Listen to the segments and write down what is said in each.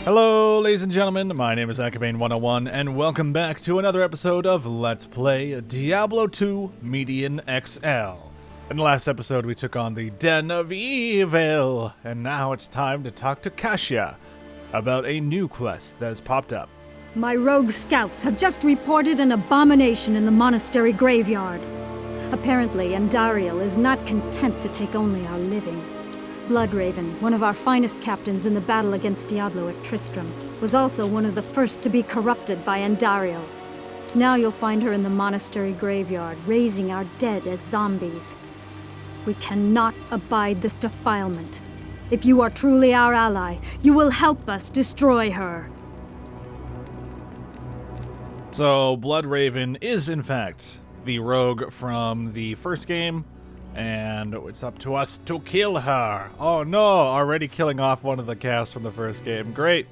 Hello, ladies and gentlemen, my name is acclaimed101, and welcome back to another episode of Let's Play Diablo II Median XL. In the last episode, we took on the Den of Evil, and now it's time to talk to Kasia about a new quest that has popped up. My rogue scouts have just reported an abomination in the monastery graveyard. Apparently, Andariel is not content to take only our living. Bloodraven, one of our finest captains in the battle against Diablo at Tristram, was also one of the first to be corrupted by Andariel. Now you'll find her in the monastery graveyard, raising our dead as zombies. We cannot abide this defilement. If you are truly our ally, you will help us destroy her. So, Bloodraven is, in fact, the rogue from the first game, and it's up to us to kill her. Oh no, already killing off one of the cast from the first game. Great.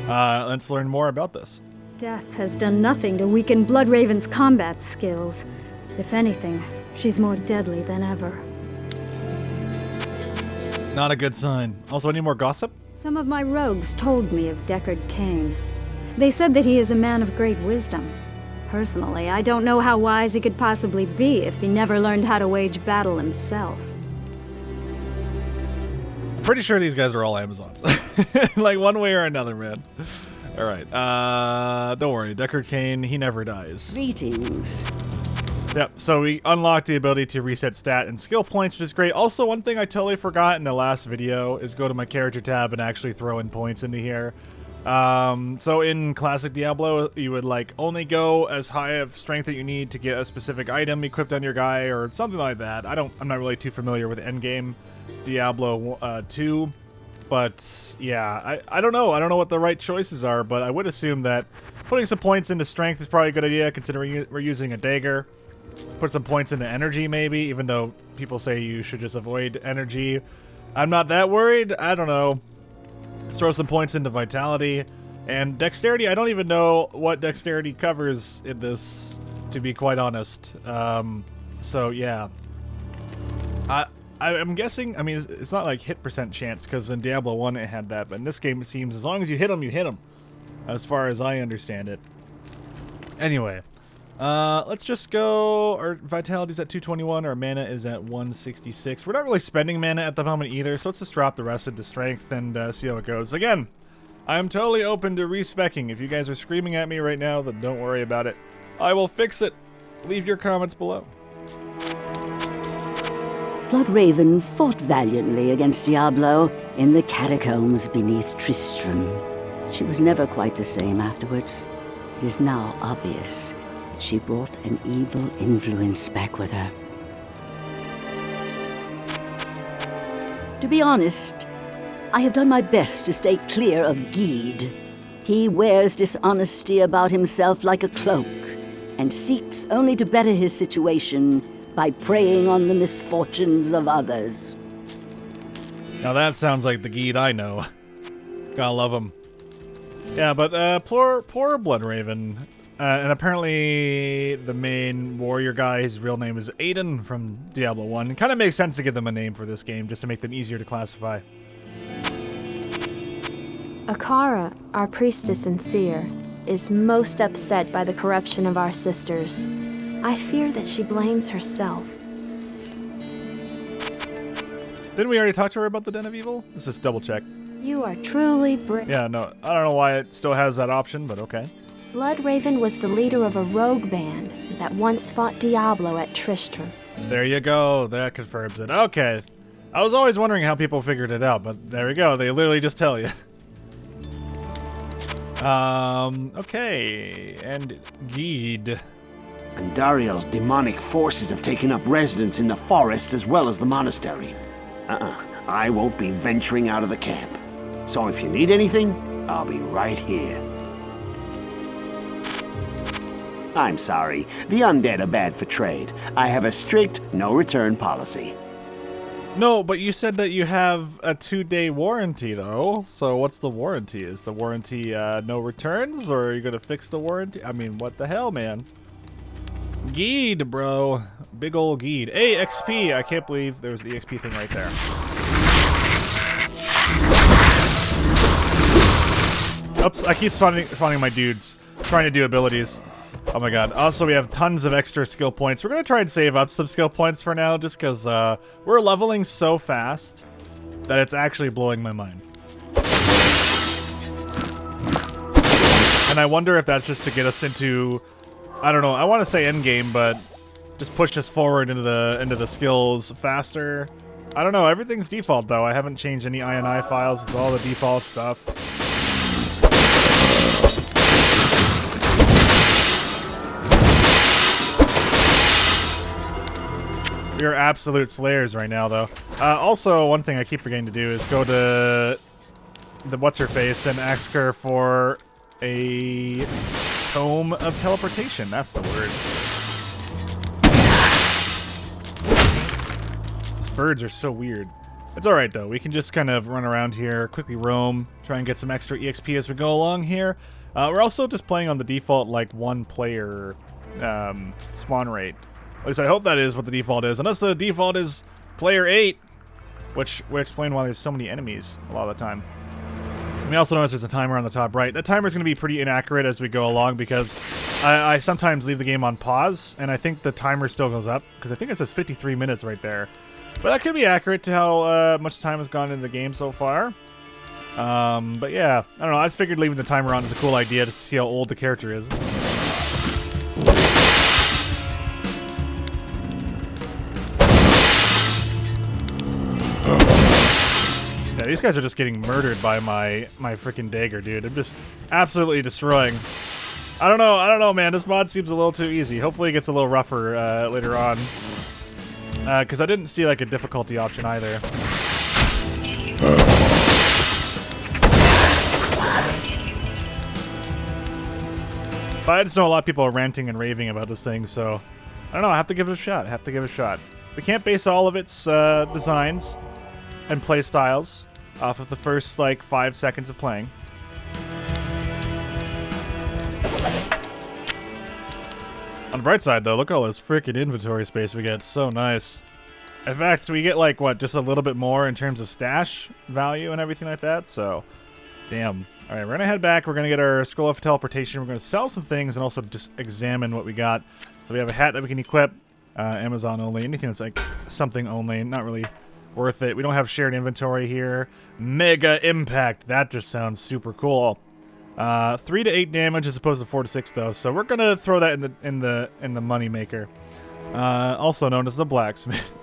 Let's learn more about this. Death has done nothing to weaken Bloodraven's combat skills. If anything, she's more deadly than ever. Not a good sign. Also, any more gossip? Some of my rogues told me of Deckard Cain. They said that he is a man of great wisdom. Personally, I don't know how wise he could possibly be if he never learned how to wage battle himself. I'm pretty sure these guys are all Amazons. Like, one way or another, man. Alright, don't worry. Deckard Cain, he never dies. Greetings. Yep, so we unlocked the ability to reset stat and skill points, which is great. Also, one thing I totally forgot in the last video is go to my character tab and actually throw in points into here. So in classic Diablo, you would like only go as high of strength that you need to get a specific item equipped on your guy or something like that. I'm not really too familiar with endgame Diablo 2, but yeah, I don't know. I don't know what the right choices are, but I would assume that putting some points into strength is probably a good idea considering we're using a dagger. Put some points into energy maybe, even though people say you should just avoid energy. I'm not that worried. I don't know. Throw some points into vitality and dexterity. I don't even know what dexterity covers in this, to be quite honest. So yeah, I'm guessing. I mean, it's not like hit percent chance because in Diablo 1 it had that, but in this game it seems as long as you hit them, as far as I understand it. Anyway, let's just go. Our vitality's at 221. Our mana is at 166. We're not really spending mana at the moment either, so let's just drop the rest into strength and see how it goes. Again, I'm totally open to respecking. If you guys are screaming at me right now, then don't worry about it. I will fix it. Leave your comments below. Bloodraven fought valiantly against Diablo in the catacombs beneath Tristram. She was never quite the same afterwards. It is now obvious she brought an evil influence back with her. To be honest, I have done my best to stay clear of Gede. He wears dishonesty about himself like a cloak, and seeks only to better his situation by preying on the misfortunes of others. Now that sounds like the Gede I know. Gotta love him. Yeah, but poor Bloodraven. And apparently the main warrior guy, his real name is Aiden from Diablo 1. It kind of makes sense to give them a name for this game, just to make them easier to classify. Akara, our priestess and seer, is most upset by the corruption of our sisters. I fear that she blames herself. Didn't we already talk to her about the Den of Evil? Let's just double check. You are truly brave. Yeah, no, I don't know why it still has that option, but okay. Bloodraven was the leader of a rogue band that once fought Diablo at Tristram. There you go. That confirms it. Okay. I was always wondering how people figured it out, but there we go. They literally just tell you. Okay. And Gede. Andariel's demonic forces have taken up residence in the forest as well as the monastery. I won't be venturing out of the camp. So if you need anything, I'll be right here. I'm sorry. The undead are bad for trade. I have a strict no-return policy. No, but you said that you have a 2-day warranty, though. So what's the warranty? Is the warranty no returns, or are you going to fix the warranty? I mean, what the hell, man? Gede, bro. Big ol' Gede. Hey, XP. I can't believe there's the XP thing right there. Oops, I keep spawning my dudes, trying to do abilities. Oh my god. Also, we have tons of extra skill points. We're going to try and save up some skill points for now, just because we're leveling so fast that it's actually blowing my mind. And I wonder if that's just to get us into, I don't know, I want to say endgame, but just push us forward into the skills faster. I don't know, everything's default though. I haven't changed any INI files, it's all the default stuff. We are absolute slayers right now though. Also, one thing I keep forgetting to do is go to the what's-her-face and ask her for a tome of teleportation. That's the word. These birds are so weird. It's alright though. We can just kind of run around here, quickly roam, try and get some extra EXP as we go along here. We're also just playing on the default, like, one-player spawn rate. At least I hope that is what the default is. Unless the default is player 8, which would explain why there's so many enemies a lot of the time. And we also notice there's a timer on the top right. That timer is going to be pretty inaccurate as we go along because I sometimes leave the game on pause, and I think the timer still goes up, because I think it says 53 minutes right there. But that could be accurate to how much time has gone into the game so far. But yeah, I don't know. I just figured leaving the timer on is a cool idea just to see how old the character is. Yeah, these guys are just getting murdered by my freaking dagger, dude. I'm just absolutely destroying. I don't know, man. This mod seems a little too easy. Hopefully it gets a little rougher later on. Because I didn't see, like, a difficulty option either. But I just know a lot of people are ranting and raving about this thing, so I don't know. I have to give it a shot. We can't base all of its designs and play styles off of the first, like, 5 seconds of playing. On the bright side, though, look at all this freaking inventory space we get. So nice. In fact, we get, like, what, just a little bit more in terms of stash value and everything like that, so damn. All right, we're going to head back. We're going to get our scroll of teleportation. We're going to sell some things and also just examine what we got. So we have a hat that we can equip. Amazon only. Anything that's, like, something only. Not really worth it. We don't have shared inventory here. Mega impact. That just sounds super cool. 3 to 8 damage as opposed to 4 to 6 though. So we're gonna throw that in the money maker. Also known as the blacksmith.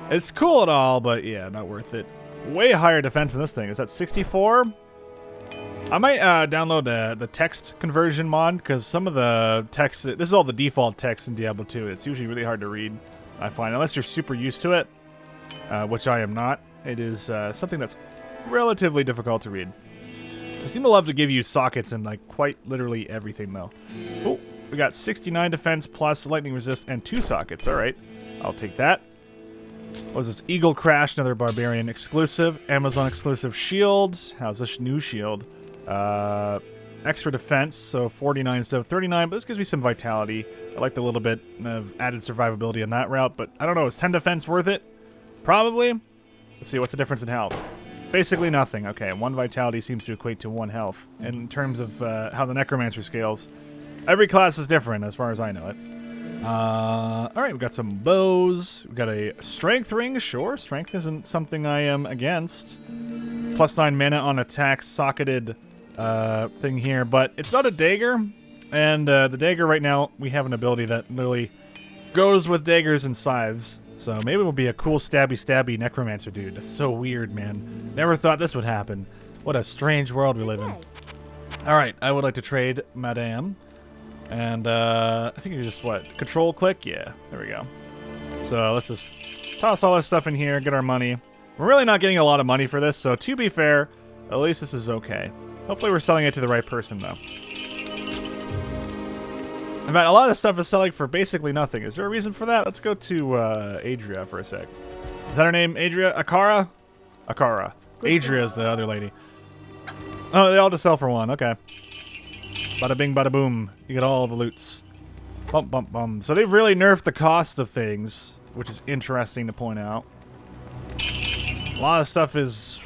It's cool and all, but yeah, not worth it. Way higher defense than this thing. Is that 64? I might download the text conversion mod, because some of the text, this is all the default text in Diablo 2. It's usually really hard to read, I find, unless you're super used to it, which I am not. It is something that's relatively difficult to read. They seem to love to give you sockets in, like, quite literally everything, though. Oh, we got 69 defense plus lightning resist and 2 sockets. All right, I'll take that. What was this? Eagle Crash, another barbarian exclusive. Amazon exclusive shield. How's this new shield? Extra defense, so 49 instead of 39, but this gives me some vitality. I like the little bit of added survivability on that route, but I don't know, is 10 defense worth it? Probably. Let's see, what's the difference in health? Basically nothing. Okay, 1 vitality seems to equate to 1 health. In terms of how the necromancer scales, every class is different as far as I know it. Alright, we've got some bows. We've got a strength ring. Sure, strength isn't something I am against. +9 mana on attack, socketed thing here, but it's not a dagger. And the dagger right now, we have an ability that literally goes with daggers and scythes. So maybe it will be a cool stabby necromancer dude. That's so weird, man. Never thought this would happen. What a strange world we live in. Alright, I would like to trade Madame. And I think you just, what, control click? Yeah, there we go. So let's just toss all this stuff in here, get our money. We're really not getting a lot of money for this, so to be fair, at least this is okay. Hopefully we're selling it to the right person, though. In fact, a lot of this stuff is selling for basically nothing. Is there a reason for that? Let's go to Adria for a sec. Is that her name? Adria? Akara? Akara. Adria is the other lady. Oh, they all just sell for 1. Okay. Bada bing, bada boom. You get all the loots. Bump, bump, bum. So they've really nerfed the cost of things, which is interesting to point out. A lot of stuff is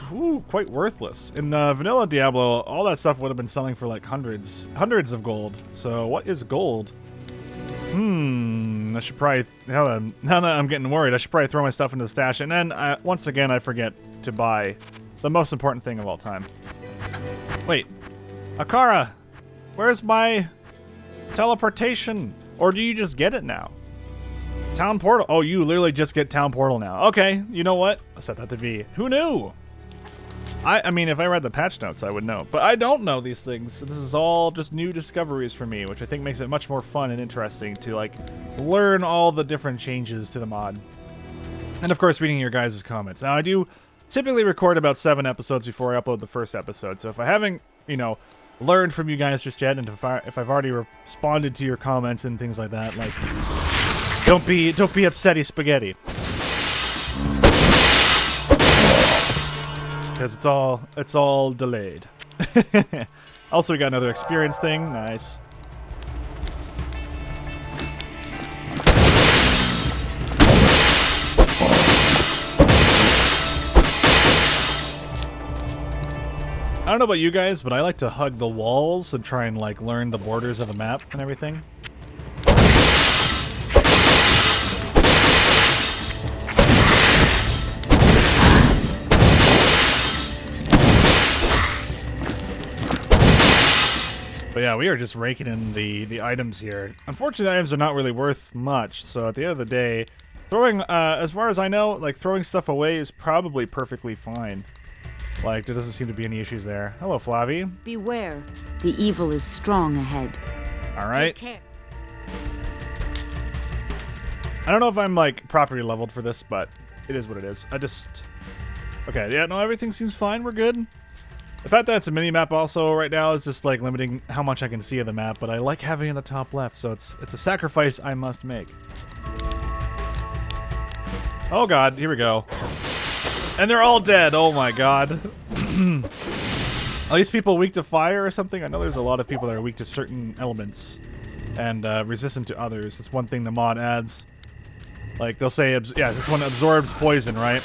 quite worthless. In vanilla Diablo, all that stuff would have been selling for like hundreds of gold. So what is gold? I should probably, now that I'm getting worried, I should probably throw my stuff into the stash, and then once again I forget to buy the most important thing of all time. Wait, Akara, where's my teleportation? Or do you just get it now? Town portal. Oh, you literally just get town portal now. Okay, you know what? I'll set that to V. Who knew? I mean, if I read the patch notes, I would know. But I don't know these things. This is all just new discoveries for me, which I think makes it much more fun and interesting to, like, learn all the different changes to the mod. And, of course, reading your guys' comments. Now, I do typically record about 7 episodes before I upload the first episode. So if I haven't, you know, learned from you guys just yet, and if I've already responded to your comments and things like that, like, don't be upsetty spaghetti. Because it's all delayed. Also, we got another experience thing. Nice. I don't know about you guys, but I like to hug the walls and try and like learn the borders of the map and everything. But yeah, we are just raking in the items here. Unfortunately, the items are not really worth much, so at the end of the day, throwing, as far as I know, like, throwing stuff away is probably perfectly fine. Like, there doesn't seem to be any issues there. Hello, Flavi. Beware, the evil is strong ahead. Alright. Take care. I don't know if I'm, like, properly leveled for this, but it is what it is. Okay, yeah, no, everything seems fine. We're good. The fact that it's a mini-map also right now is just, like, limiting how much I can see of the map, but I like having it in the top left, so it's a sacrifice I must make. Oh god, here we go. And they're all dead, oh my god. Are these people weak to fire or something? I know there's a lot of people that are weak to certain elements and resistant to others. That's one thing the mod adds. Like, they'll say, yeah, this one absorbs poison, right?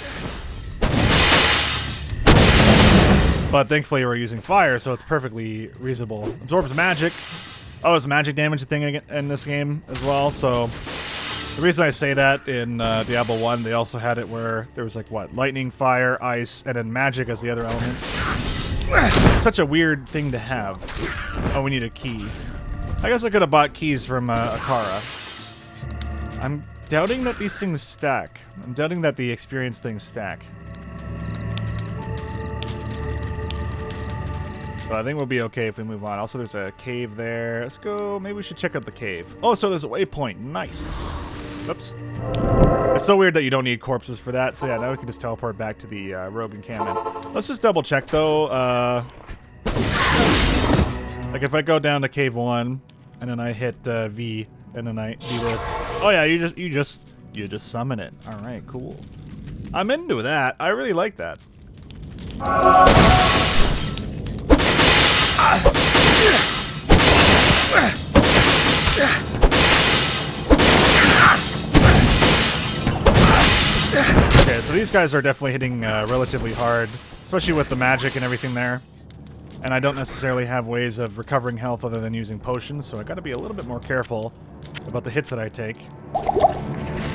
But thankfully we're using fire, so it's perfectly reasonable. Absorbs magic. Oh, it's magic damage thing in this game as well, so... The reason I say that, in Diablo 1, they also had it where there was, like, what? Lightning, fire, ice, and then magic as the other element. Such a weird thing to have. Oh, we need a key. I guess I could have bought keys from Akara. I'm doubting that these things stack. I'm doubting that the experience things stack. But I think we'll be okay if we move on. Also, there's a cave there. Let's go. Maybe we should check out the cave. Oh, so there's a waypoint. Nice. Oops. It's so weird that you don't need corpses for that. So yeah, now we can just teleport back to the rogue encampment. Let's just double check though. Like if I go down to cave 1 and then I hit V and then I do this. Oh yeah, you just summon it. All right, cool. I'm into that. I really like that. Okay, so these guys are definitely hitting relatively hard, especially with the magic and everything there. And I don't necessarily have ways of recovering health other than using potions, so I gotta be a little bit more careful about the hits that I take.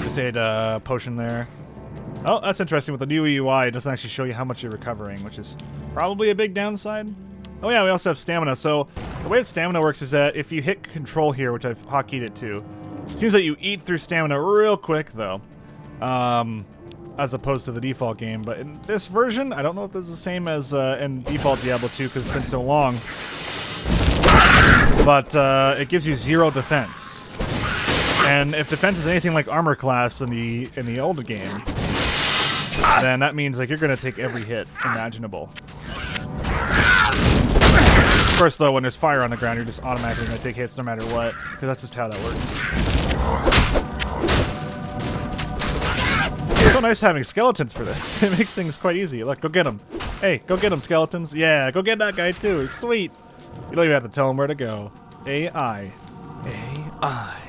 Just ate a potion there. Oh, that's interesting. With the new UI, it doesn't actually show you how much you're recovering, which is probably a big downside. Oh yeah, we also have stamina. So the way that stamina works is that if you hit control here, which I've hotkeyed it to, it seems that you eat through stamina real quick though, as opposed to the default game. But in this version, I don't know if this is the same as in default Diablo 2 because it's been so long. But it gives you 0 defense, and if defense is anything like armor class in the older game, then that means like you're gonna take every hit imaginable. Of course, though, when there's fire on the ground, you're just automatically going to take hits no matter what, because that's just how that works. It's so nice having skeletons for this. It makes things quite easy. Look, go get them. Hey, go get them, skeletons. Yeah, go get that guy, too. Sweet. You don't even have to tell him where to go. AI. AI.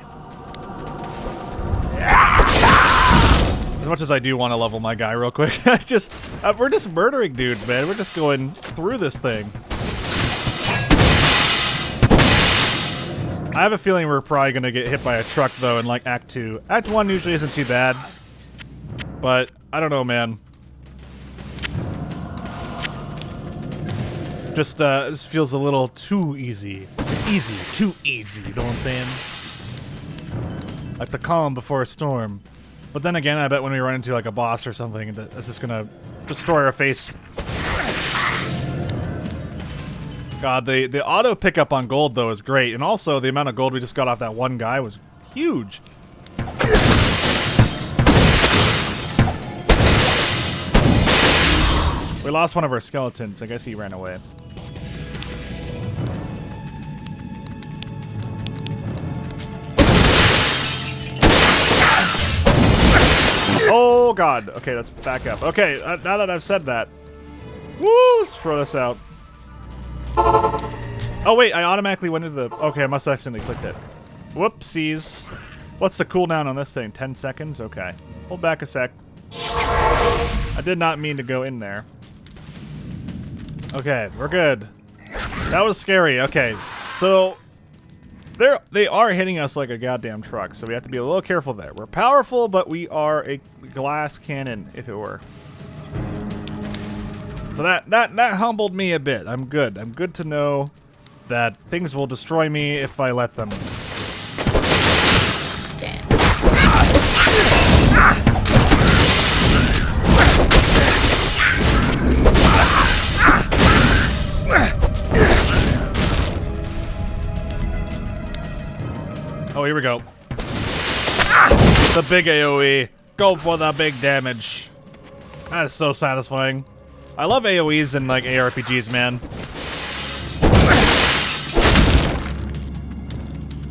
As much as I do want to level my guy real quick, we're just murdering dudes, man. We're just going through this thing. I have a feeling we're probably going to get hit by a truck, though, in, like, Act 2. Act 1 usually isn't too bad. But, I don't know, man. Just, this feels a little too easy. It's easy. Too easy, you know what I'm saying? Like the calm before a storm. But then again, I bet when we run into, like, a boss or something, that's just gonna destroy our face. God, the auto pickup on gold, though, is great. And also, the amount of gold we just got off that one guy was huge. We lost one of our skeletons. I guess he ran away. Oh, God. Okay, let's back up. Okay, now that I've said that. Woo! Let's throw this out. Oh, wait, I automatically went into the... Okay, I must have accidentally clicked it. Whoopsies. What's the cooldown on this thing? 10 seconds? Okay. Hold back a sec. I did not mean to go in there. Okay, we're good. That was scary. Okay, so... They are hitting us like a goddamn truck, so we have to be a little careful there. We're powerful, but we are a glass cannon, if it were. So that humbled me a bit. I'm good. I'm good to know that things will destroy me if I let them. Oh, here we go. The big AoE. Go for the big damage. That is so satisfying. I love AoEs in, like, ARPGs, man.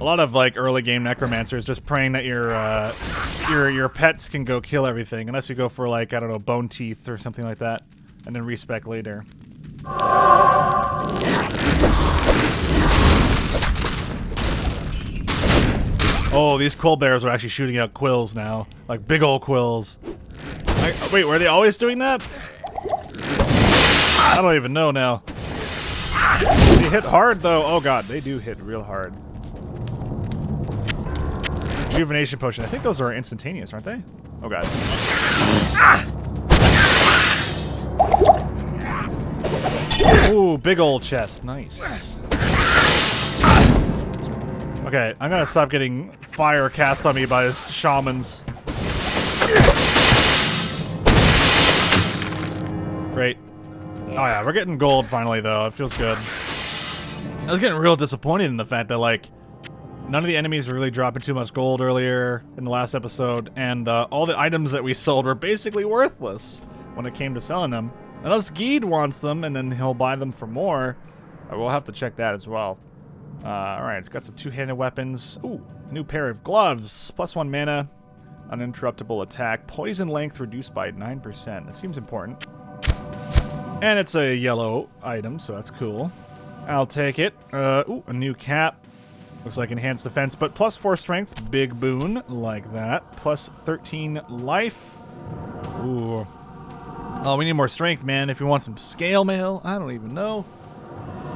A lot of, like, early game necromancers just praying that your pets can go kill everything, unless you go for, like, I don't know, bone teeth or something like that, and then respec later. Oh, these quill bears are actually shooting out quills now, like big old quills. Wait, were they always doing that? I don't even know now. They hit hard, though. Oh, God. They do hit real hard. Rejuvenation potion. I think those are instantaneous, aren't they? Oh, God. Ooh, big old chest. Nice. Okay, I'm gonna stop getting fire cast on me by his shamans. Great. Oh yeah, we're getting gold finally, though. It feels good. I was getting real disappointed in the fact that, like, none of the enemies were really dropping too much gold earlier in the last episode, and all the items that we sold were basically worthless when it came to selling them. Unless Geed wants them, and then he'll buy them for more. We'll have to check that as well. Alright, it's got some two-handed weapons. Ooh, new pair of gloves. +1 mana. Uninterruptible attack. Poison length reduced by 9%. That seems important. And it's a yellow item, so that's cool. I'll take it. Ooh, a new cap. Looks like enhanced defense, but +4 strength. Big boon. Like that. +13 life. Ooh. Oh, we need more strength, man. If you want some scale mail, I don't even know.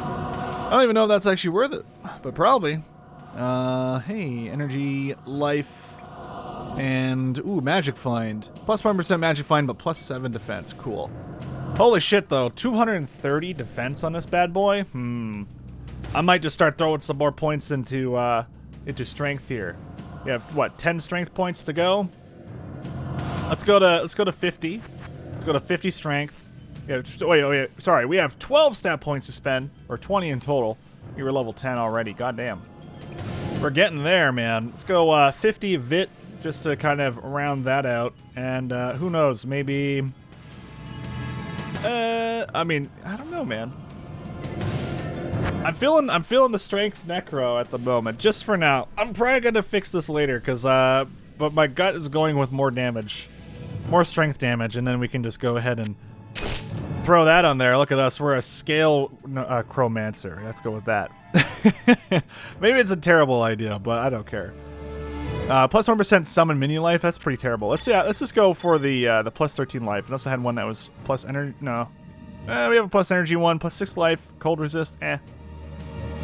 I don't even know if that's actually worth it, but probably. Hey, energy, life, and, ooh, magic find. +1% magic find, but +7 defense. Cool. Holy shit, though. 230 defense on this bad boy? I might just start throwing some more points into strength here. We have, what, 10 strength points to go? Let's go to 50. Let's go to 50 strength. Yeah, wait, sorry, we have 12 stat points to spend, or 20 in total. We were level 10 already, goddamn. We're getting there, man. Let's go 50 vit, just to kind of round that out. And who knows, maybe... I mean, I don't know, man. I'm feeling the strength necro at the moment, just for now. I'm probably gonna fix this later, because, but my gut is going with more damage. More strength damage, and then we can just go ahead and throw that on there. Look at us. We're a scale chromancer. Let's go with that. Maybe it's a terrible idea, but I don't care. Plus 1% summon minion life. That's pretty terrible. Let's just go for the plus 13 life. I also had one that was plus energy. No, we have a plus energy one, plus 6 life, cold resist.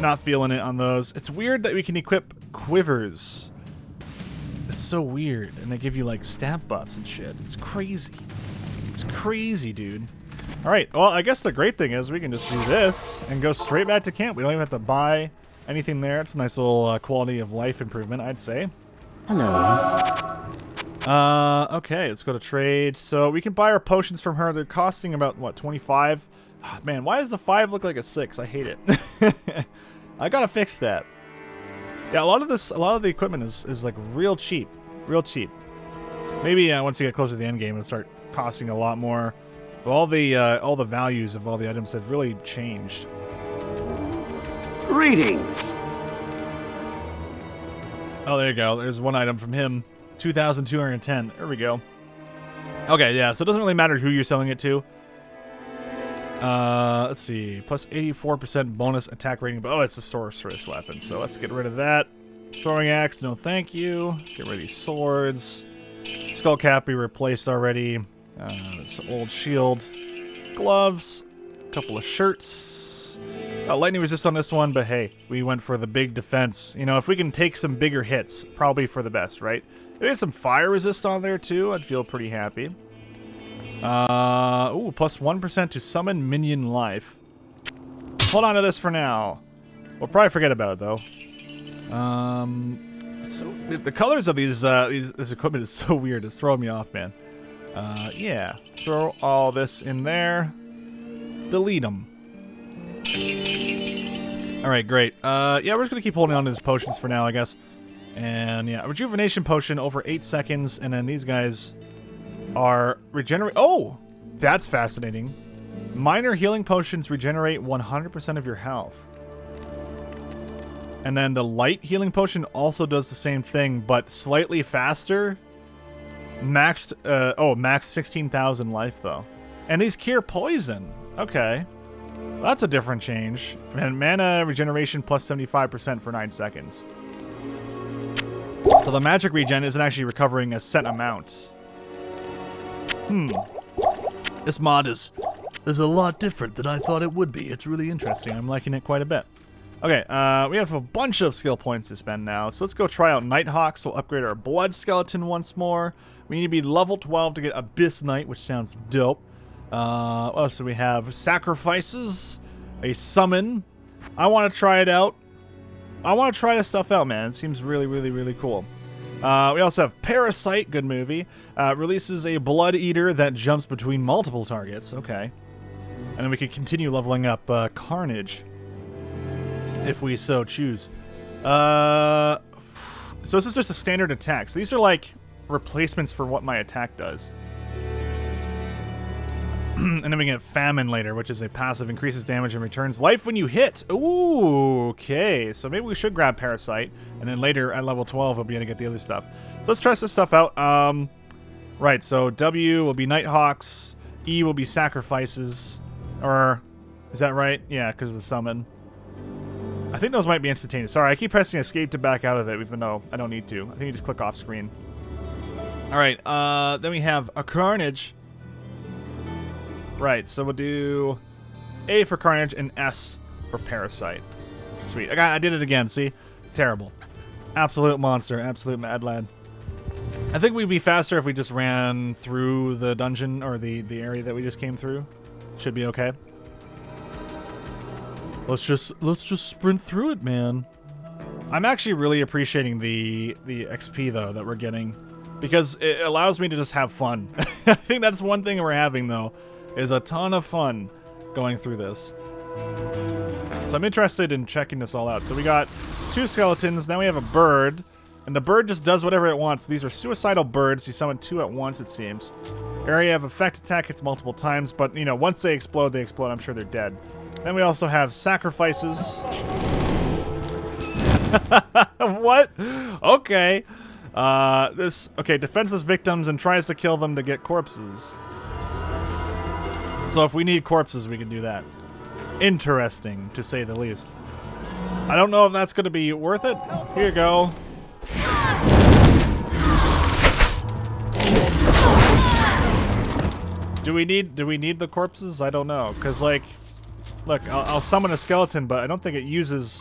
Not feeling it on those. It's weird that we can equip quivers. It's so weird, and they give you like stat buffs and shit. It's crazy. It's crazy, dude. All right. Well, I guess the great thing is we can just do this and go straight back to camp. We don't even have to buy anything there. It's a nice little quality of life improvement, I'd say. Hello. Okay, let's go to trade. So we can buy our potions from her. They're costing about, what, 25? Oh, man, why does the 5 look like a 6? I hate it. I gotta fix that. Yeah, a lot of the equipment is like real cheap. Real cheap. Maybe once you get closer to the end game, it'll start costing a lot more. But all the values of all the items have really changed. Greetings. Oh, there you go. There's one item from him. 2,210. There we go. Okay, yeah, so it doesn't really matter who you're selling it to. Let's see. Plus 84% bonus attack rating. Oh, it's a sorceress weapon, so let's get rid of that. Throwing axe, no thank you. Get rid of these swords. Skull cap we replaced already. This old shield. Gloves. A couple of shirts. Lightning resist on this one, but hey, we went for the big defense. You know, if we can take some bigger hits, probably for the best, right? If we had some fire resist on there too, I'd feel pretty happy. Ooh, plus 1% to summon minion life. Hold on to this for now. We'll probably forget about it though. So the colors of this equipment is so weird. It's throwing me off, man. Yeah, throw all this in there. Delete them. All right, great. Yeah, we're just gonna keep holding on to these potions for now, I guess. And yeah, a rejuvenation potion over 8 seconds, and then these guys are regenerate. Oh, that's fascinating. Minor healing potions regenerate 100% of your health. And then the light healing potion also does the same thing, but slightly faster. Maxed, max 16,000 life though. And these cure poison. Okay. That's a different change. And mana regeneration plus 75% for 9 seconds. So the magic regen isn't actually recovering a set amount. This mod is a lot different than I thought it would be. It's really interesting. I'm liking it quite a bit. Okay, we have a bunch of skill points to spend now. So let's go try out Nighthawk. So we'll upgrade our blood skeleton once more. We need to be level 12 to get Abyss Knight, which sounds dope. What else do we have? Sacrifices, a summon. I want to try it out. I want to try this stuff out, man. It seems really, really, really cool. We also have Parasite, good movie. Releases a blood eater that jumps between multiple targets. Okay. And then we can continue leveling up Carnage, if we so choose. So this is just a standard attack. So these are like replacements for what my attack does. And then we get Famine later, which is a passive, increases damage and returns life when you hit. Ooh, okay. So maybe we should grab Parasite, and then later at level 12 we'll be able to get the other stuff. So let's test this stuff out. Right, so W will be Nighthawks, E will be Sacrifices, or is that right? Yeah, because of the summon. I think those might be instantaneous. Sorry, I keep pressing escape to back out of it, even though I don't need to. I think you just click off screen. All right, then we have a Carnage. Right, so we'll do A for Carnage and S for Parasite. Sweet. I did it again, see? Terrible. Absolute monster. Absolute mad lad. I think we'd be faster if we just ran through the dungeon or the area that we just came through. Should be okay. Let's just sprint through it, man. I'm actually really appreciating the XP, though, that we're getting. Because it allows me to just have fun. I think that's one thing we're having, though. Is a ton of fun going through this. So I'm interested in checking this all out. So we got 2 skeletons, now we have a bird, and the bird just does whatever it wants. These are suicidal birds. You summon 2 at once, it seems. Area of effect attack hits multiple times, but you know, once they explode, I'm sure they're dead. Then we also have sacrifices. What? Okay. Defenseless victims and tries to kill them to get corpses. So if we need corpses, we can do that. Interesting, to say the least. I don't know if that's going to be worth it. Here you go. Do we need the corpses? I don't know, cause like, look, I'll summon a skeleton, but I don't think it uses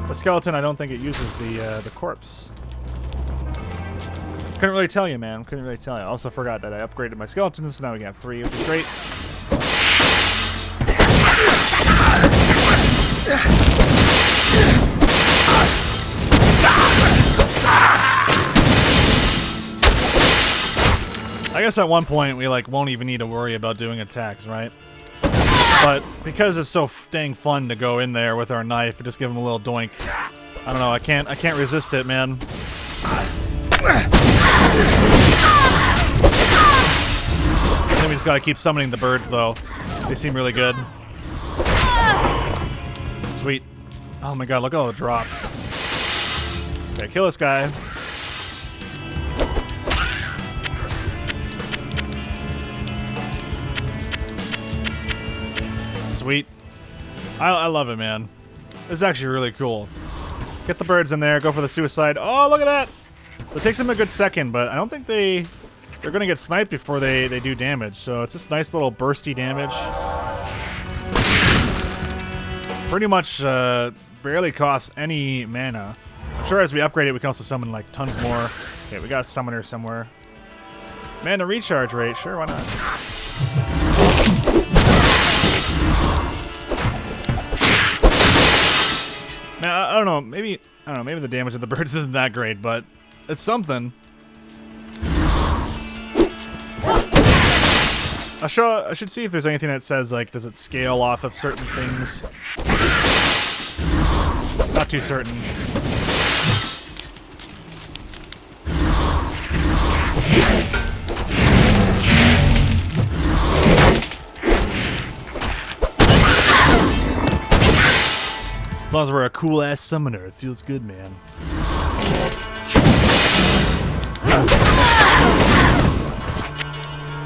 the skeleton. I don't think it uses the corpse. Couldn't really tell you, man. Couldn't really tell you. I also forgot that I upgraded my skeletons, so now we got 3, which is great. I guess at one point we like won't even need to worry about doing attacks, right? But because it's so dang fun to go in there with our knife and just give him a little doink, I don't know. I can't resist it, man. I think we just gotta keep summoning the birds, though. They seem really good. Sweet. Oh my god, look at all the drops. Okay, kill this guy. Sweet. I love it, man. This is actually really cool. Get the birds in there, go for the suicide. Oh, look at that! It takes them a good second, but I don't think they're gonna get sniped before they do damage. So it's just nice little bursty damage. Pretty much barely costs any mana. I'm sure as we upgrade it, we can also summon like tons more. Okay, we got a summoner somewhere. Mana recharge rate, sure, why not? Now, I don't know, maybe the damage of the birds isn't that great, but it's something. I should see if there's anything that says, like, does it scale off of certain things? Not too certain. As long as we're a cool-ass summoner, it feels good, man.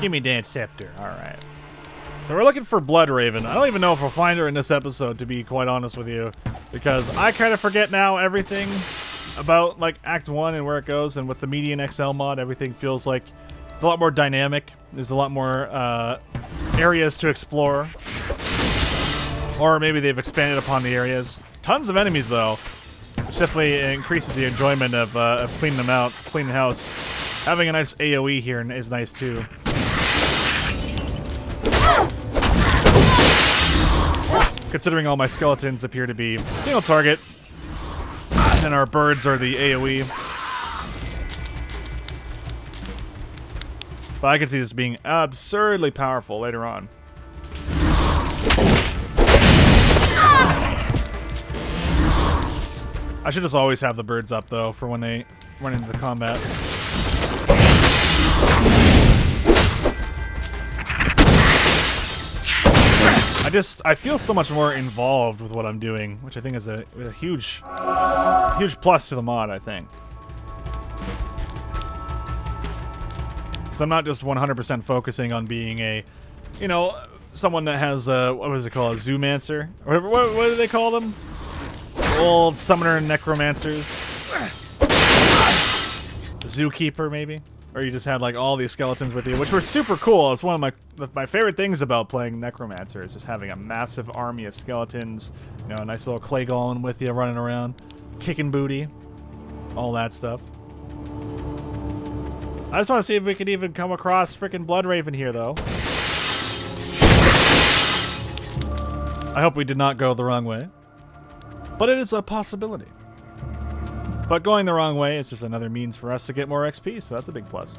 Give me Dance Scepter. Alright. So we're looking for Blood Raven. I don't even know if we'll find her in this episode, to be quite honest with you. Because I kind of forget now everything about, like, Act 1 and where it goes. And with the Median XL mod, everything feels like it's a lot more dynamic. There's a lot more areas to explore. Or maybe they've expanded upon the areas. Tons of enemies, though, which definitely increases the enjoyment of cleaning them out, cleaning the house. Having a nice AoE here is nice, too. Considering all my skeletons appear to be single target, and our birds are the AoE. But I can see this being absurdly powerful later on. I should just always have the birds up, though, for when they run into the combat. I feel so much more involved with what I'm doing, which I think is a huge plus to the mod, I think. So I'm not just 100% focusing on being a, you know, someone that has what was it called, a zoomancer? Or what do they call them? Old summoner and necromancers. Zookeeper, maybe? Or you just had like all these skeletons with you, which were super cool. It's one of my favorite things about playing necromancer, is just having a massive army of skeletons. You know, a nice little clay golem with you running around, kicking booty, all that stuff. I just want to see if we could even come across frickin' Blood Raven here, though. I hope we did not go the wrong way. But it is a possibility. But going the wrong way is just another means for us to get more XP, so that's a big plus.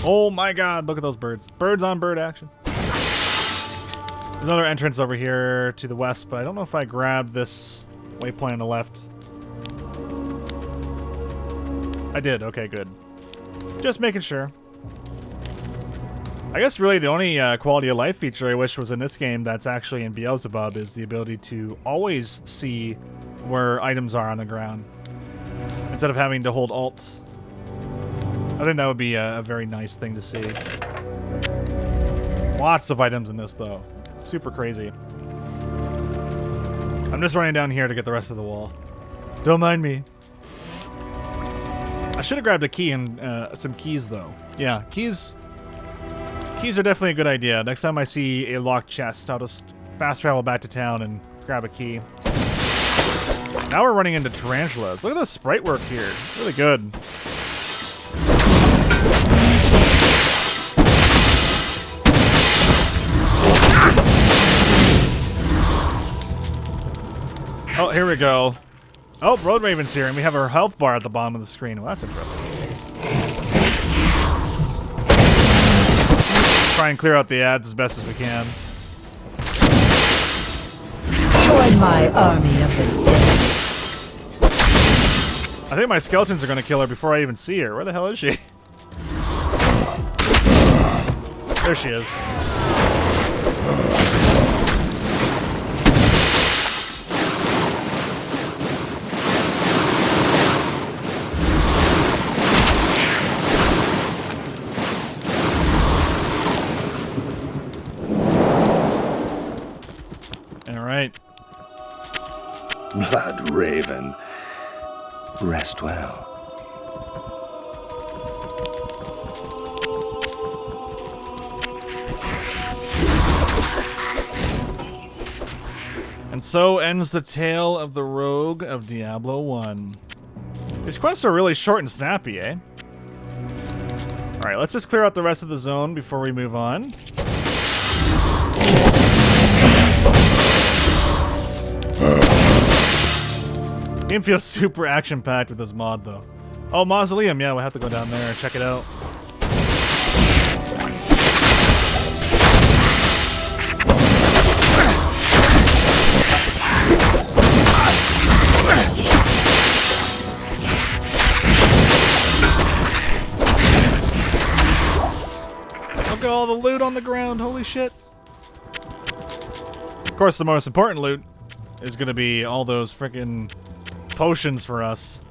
Oh my god, look at those birds. Birds on bird action. There's another entrance over here to the west, but I don't know if I grabbed this waypoint on the left. I did, okay, good. Just making sure. I guess really the only quality of life feature I wish was in this game that's actually in Beelzebub is the ability to always see where items are on the ground, instead of having to hold Alt. I think that would be a very nice thing to see. Lots of items in this, though. Super crazy. I'm just running down here to get the rest of the wall. Don't mind me. I should have grabbed a key and some keys, though. Yeah, keys are definitely a good idea. Next time I see a locked chest, I'll just fast travel back to town and grab a key. Now we're running into tarantulas. Look at the sprite work here. Really good. Oh, here we go. Oh, Road Raven's here, and we have our health bar at the bottom of the screen. Well, that's interesting. Try and clear out the ads as best as we can. Join my army of the dead. I think my skeletons are going to kill her before I even see her. Where the hell is she? There she is. Blood Raven. Rest well. And so ends the tale of the rogue of Diablo 1. These quests are really short and snappy, eh? Alright, let's just clear out the rest of the zone before we move on. Game feels super action-packed with this mod, though. Oh, Mausoleum. Yeah, we'll have to go down there and check it out. Look at all the loot on the ground. Holy shit. Of course, the most important loot is going to be all those frickin' potions for us.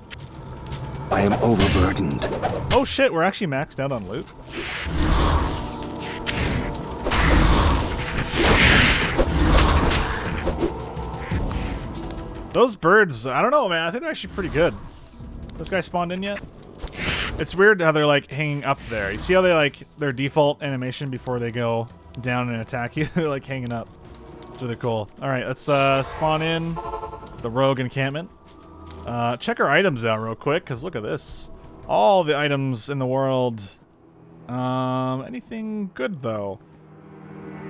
I am overburdened. Oh shit, we're actually maxed out on loot. Those birds, I don't know, man. I think they're actually pretty good. This guy spawned in yet? It's weird how they're like hanging up there. You see how they like their default animation before they go down and attack you? They're like hanging up. It's really cool. Alright, let's spawn in the rogue encampment. Check our items out real quick, because look at this. All the items in the world. Anything good, though?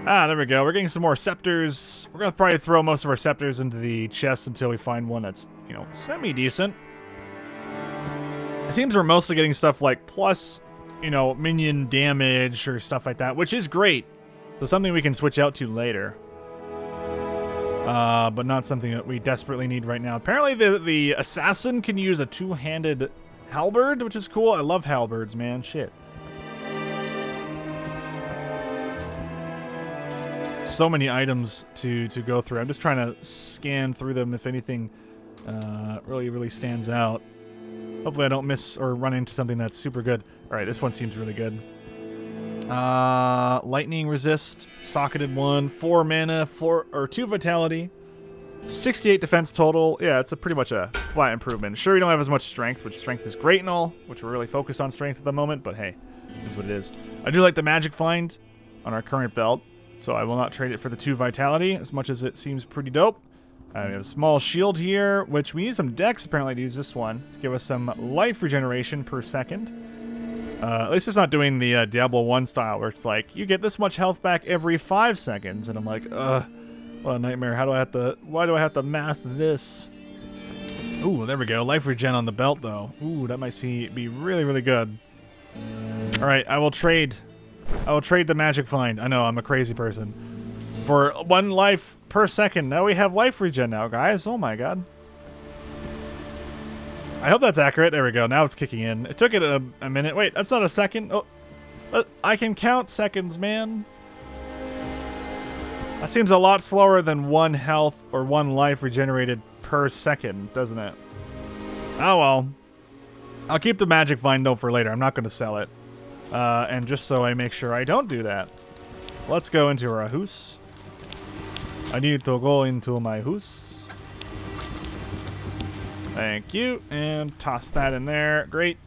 Ah, there we go. We're getting some more scepters. We're going to probably throw most of our scepters into the chest until we find one that's, you know, semi-decent. It seems we're mostly getting stuff like plus, you know, minion damage or stuff like that, which is great. So something we can switch out to later. But not something that we desperately need right now. Apparently the assassin can use a two-handed halberd, which is cool. I love halberds, man. Shit. So many items to go through. I'm just trying to scan through them if anything really stands out. Hopefully I don't miss or run into something that's super good. Alright, this one seems really good. Lightning resist, socketed 1, 4 mana, 2 vitality, 68 defense total. Yeah, it's pretty much a flat improvement. Sure, we don't have as much strength, which strength is great and all, which we're really focused on strength at the moment, but hey, it is what it is. I do like the magic find on our current belt, so I will not trade it for the 2 vitality, as much as it seems pretty dope. We have a small shield here, which we need some dex apparently to use this one, to give us some life regeneration per second. At least it's not doing the Diablo 1 style, where it's like, you get this much health back every 5 seconds, and I'm like, ugh, what a nightmare. Why do I have to math this? Ooh, there we go. Life regen on the belt, though. Ooh, that might be really good. Alright, I will trade the magic find. I know, I'm a crazy person. For 1 life per second. Now we have life regen now, guys. Oh my god. I hope that's accurate. There we go. Now it's kicking in. It took it a minute. Wait, that's not a second. Oh, I can count seconds, man. That seems a lot slower than 1 health or 1 life regenerated per second, doesn't it? Oh well. I'll keep the magic find though for later. I'm not going to sell it. And just so I make sure I don't do that, let's go into our house. I need to go into my house. Thank you, and toss that in there. Great.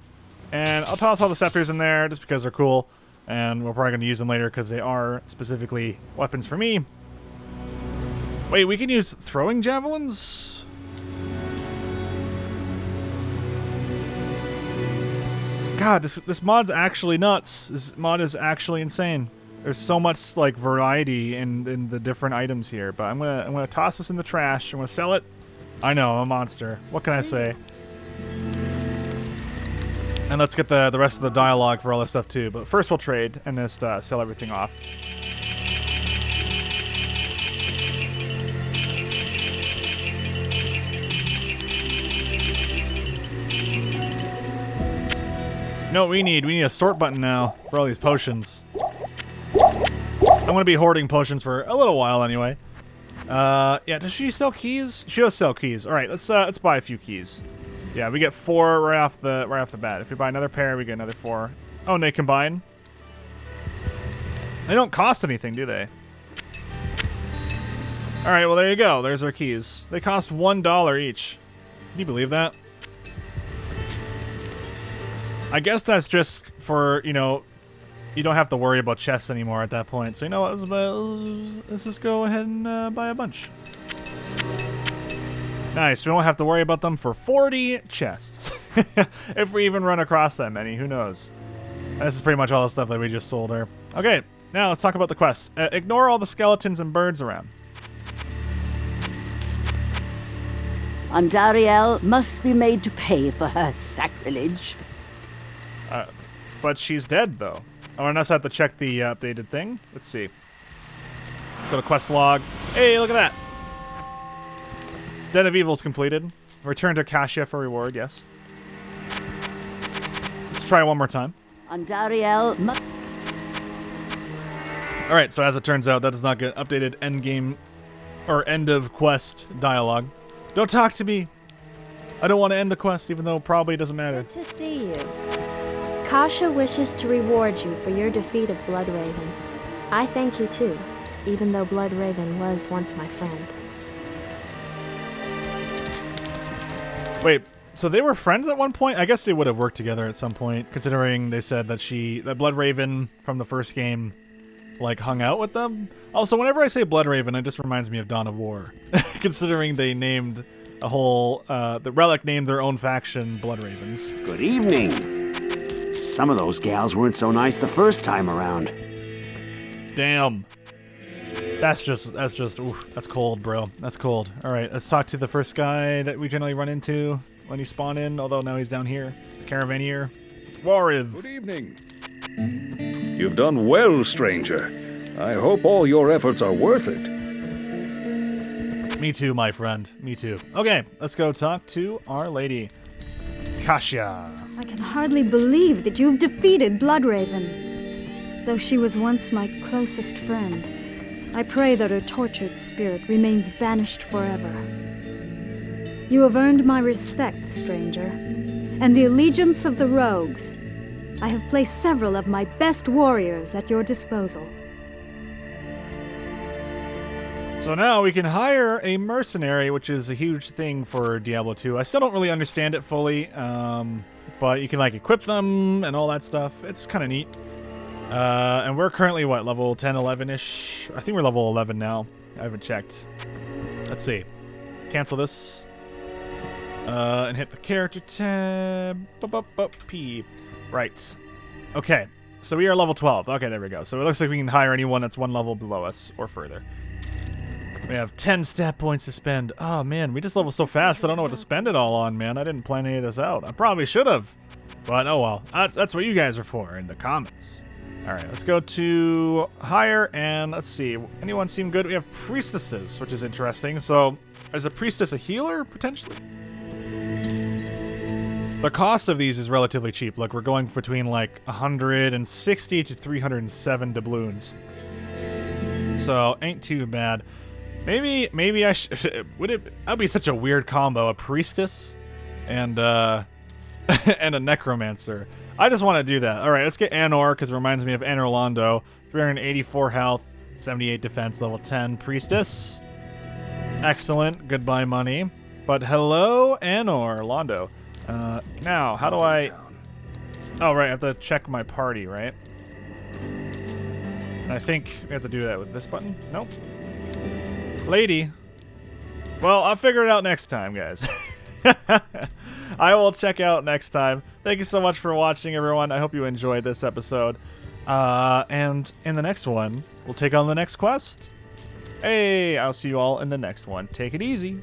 And I'll toss all the scepters in there just because they're cool. And we're probably going to use them later because they are specifically weapons for me. Wait, we can use throwing javelins? God, this mod's actually nuts. This mod is actually insane. There's so much like variety in the different items here. But I'm gonna toss this in the trash. I'm gonna sell it. I know, I'm a monster. What can I say? And let's get the rest of the dialogue for all this stuff too. But first we'll trade and just sell everything off. You know what we need? We need a sort button now for all these potions. I'm going to be hoarding potions for a little while anyway. Yeah, does she sell keys? She does sell keys. All right, let's buy a few keys. Yeah, we get 4 right off the bat. If we buy another pair, we get another 4. Oh, and they combine. They don't cost anything, do they? All right, well there you go. There's our keys. They cost $1 each. Can you believe that? I guess that's just for, you know, you don't have to worry about chests anymore at that point. So you know what? Let's just go ahead and buy a bunch. Nice. We won't have to worry about them for 40 chests. If we even run across that many, who knows? This is pretty much all the stuff that we just sold her. Okay, now let's talk about the quest. Ignore all the skeletons and birds around. Andariel must be made to pay for her sacrilege. But she's dead, though. Oh, and I also have to check the updated thing. Let's see. Let's go to quest log. Hey, look at that. Den of Evil's completed. Return to Cassia for reward, yes. Let's try it one more time. Andariel must... Alright, so as it turns out, that does not get updated endgame or end of quest dialogue. Don't talk to me. I don't want to end the quest, even though probably doesn't matter. Good to see you. Kasha wishes to reward you for your defeat of Bloodraven. I thank you too, even though Bloodraven was once my friend. Wait, so they were friends at one point? I guess they would have worked together at some point, considering they said that that Bloodraven from the first game, like, hung out with them. Also, whenever I say Bloodraven, it just reminds me of Dawn of War, considering they named a whole, the Relic named their own faction Bloodravens. Good evening. Some of those gals weren't so nice the first time around. Damn. That's just, oof, that's cold, bro. That's cold. All right, let's talk to the first guy that we generally run into when he spawn in, although now he's down here. Caravanier. Wariv. Good evening. You've done well, stranger. I hope all your efforts are worth it. Me too, my friend. Me too. Okay, let's go talk to Our Lady. Cassia. I can hardly believe that you've defeated Bloodraven. Though she was once my closest friend, I pray that her tortured spirit remains banished forever. You have earned my respect, stranger, and the allegiance of the rogues. I have placed several of my best warriors at your disposal. So now we can hire a mercenary, which is a huge thing for Diablo 2. I still don't really understand it fully, but you can like equip them and all that stuff. It's kind of neat. And we're currently, what, level 10, 11-ish? I think we're level 11 now. I haven't checked. Let's see. Cancel this. And hit the character tab. P. Right. Okay. So we are level 12. Okay, there we go. So it looks like we can hire anyone that's one level below us or further. We have 10 stat points to spend. Oh, man, we just leveled so fast, I don't know what to spend it all on, man. I didn't plan any of this out. I probably should have. But, oh well. That's what you guys are for, in the comments. Alright, let's go to hire, and let's see. Anyone seem good? We have priestesses, which is interesting. So, is a priestess a healer, potentially? The cost of these is relatively cheap. Look, we're going between, like, 160 to 307 doubloons. So, ain't too bad. Maybe I should. That'd be such a weird combo: a priestess and and a necromancer. I just want to do that. All right, let's get Anor because it reminds me of Anor Londo. 384 health, 78 defense, level 10 priestess. Excellent. Goodbye money. But hello, Anor Londo. Now how do I? Oh, right, I have to check my party, right? And I think we have to do that with this button. Nope. Lady. Well, I'll figure it out next time, guys. I will check out next time. Thank you so much for watching, everyone. I hope you enjoyed this episode. And in the next one, we'll take on the next quest. Hey, I'll see you all in the next one. Take it easy.